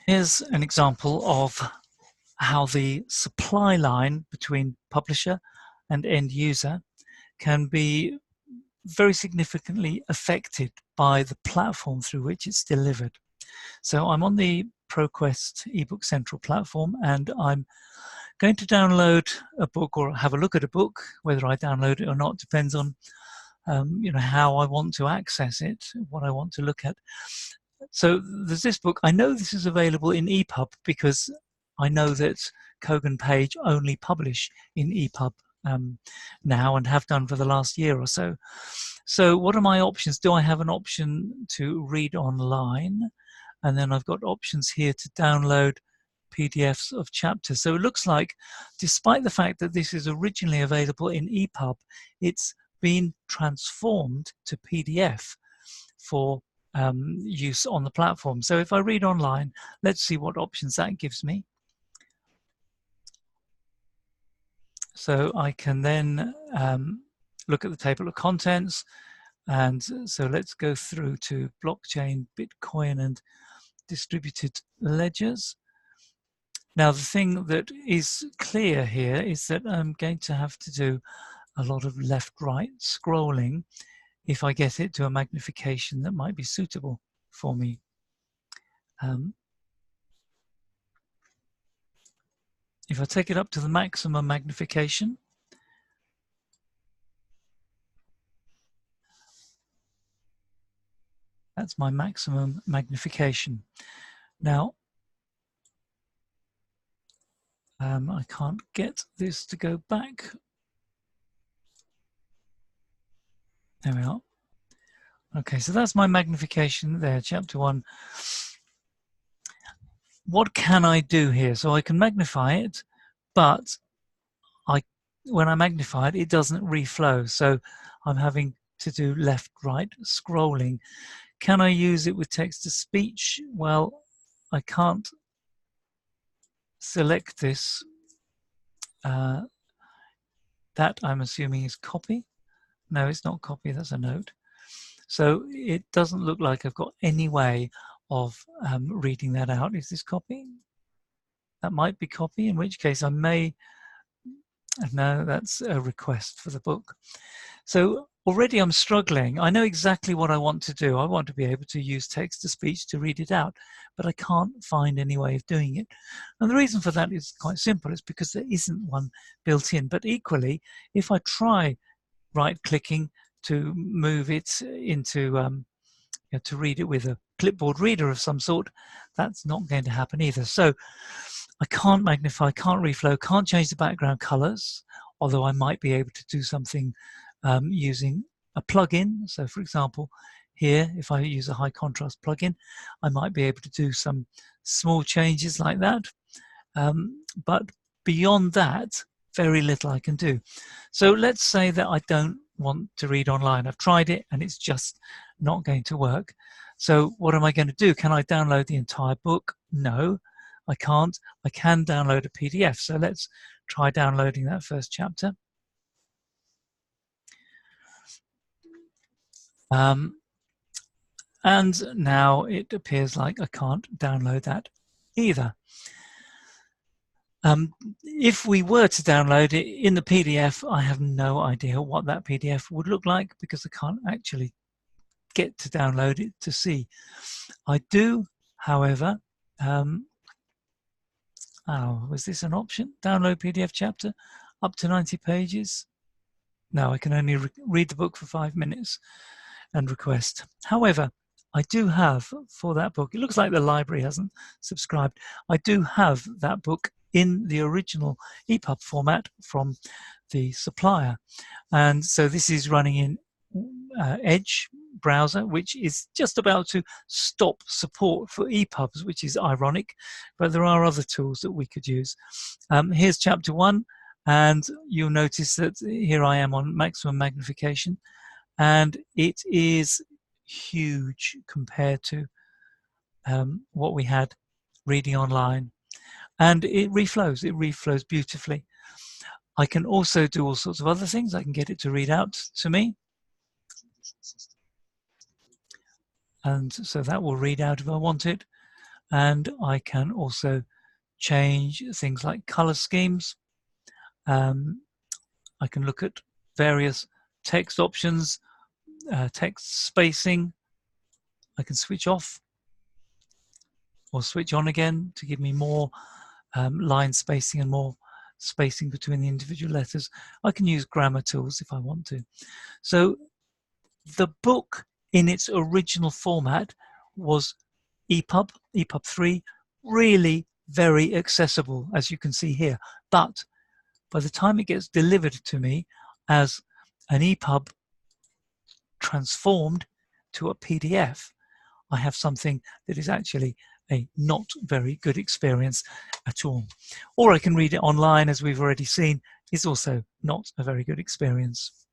Here's an example of how the supply line between publisher and end user can be very significantly affected by the platform through which it's delivered. So I'm on the ProQuest eBook Central platform, and I'm going to download a book or have a look at a book. Whether I download it or not depends on how I want to access it, what I want to look at. So there's this book. I know this is available in EPUB because I know that Kogan Page only publish in EPUB now and have done for the last year or so. So what are my options? Do I have an option to read online? And then I've got options here to download PDFs of chapters. So it looks like, despite the fact that this is originally available in EPUB, it's been transformed to PDF for use on the platform. So if I read online, let's see what options that gives me. So I can then look at the table of contents. And so let's go through to blockchain, Bitcoin, and distributed ledgers. Now, the thing that is clear here is that I'm going to have to do a lot of left-right scrolling if I get it to a magnification that might be suitable for me. If I take it up to the maximum magnification, that's my maximum magnification. Now, I can't get this to go back. There we are. Okay, so that's my magnification there, chapter 1. What can I do here? So I can magnify it, but when I magnify it, it doesn't reflow. So I'm having to do left-right scrolling. Can I use it with text-to-speech? Well, I can't select this. That I'm assuming is copy. No, it's not copy, that's a note. So it doesn't look like I've got any way of reading that out. Is this copy? That might be copy, in which case I may, no, that's a request for the book. So already I'm struggling. I know exactly what I want to do. I want to be able to use text-to-speech to read it out, but I can't find any way of doing it. And the reason for that is quite simple. It's because there isn't one built in. But equally, if I try right-clicking to move it into, to read it with a clipboard reader of some sort, that's not going to happen either. So I can't magnify, can't reflow, can't change the background colors, although I might be able to do something using a plugin. So for example, here, if I use a high contrast plugin, I might be able to do some small changes like that. But beyond that, very little I can do. So let's say that I don't want to read online. I've tried it and it's just not going to work. So what am I going to do? Can I download the entire book? No, I can't. I can download a PDF. So let's try downloading that first chapter. And now it appears like I can't download that either. If we were to download it in the PDF, I have no idea what that PDF would look like because I can't actually get to download it to see. I do, however, was this an option? Download PDF chapter up to 90 pages. No, I can only read the book for 5 minutes and request. However, I do have for that book, it looks like the library hasn't subscribed. I do have that book in the original EPUB format from the supplier. And so this is running in Edge browser, which is just about to stop support for EPUBs, which is ironic, but there are other tools that we could use. Here's chapter 1, and you'll notice that here I am on maximum magnification, and it is huge compared to what we had reading online. And it reflows beautifully. I can also do all sorts of other things. I can get it to read out to me. And so that will read out if I want it. and I can also change things like color schemes. I can look at various text options, text spacing. I can switch off or switch on again to give me more line spacing and more spacing between the individual letters. I can use grammar tools if I want to. So the book in its original format was EPUB, EPUB 3, really very accessible, as you can see here. But by the time it gets delivered to me as an EPUB transformed to a PDF, I have something that is actually a not very good experience at all. Or I can read it online, as we've already seen, is also not a very good experience.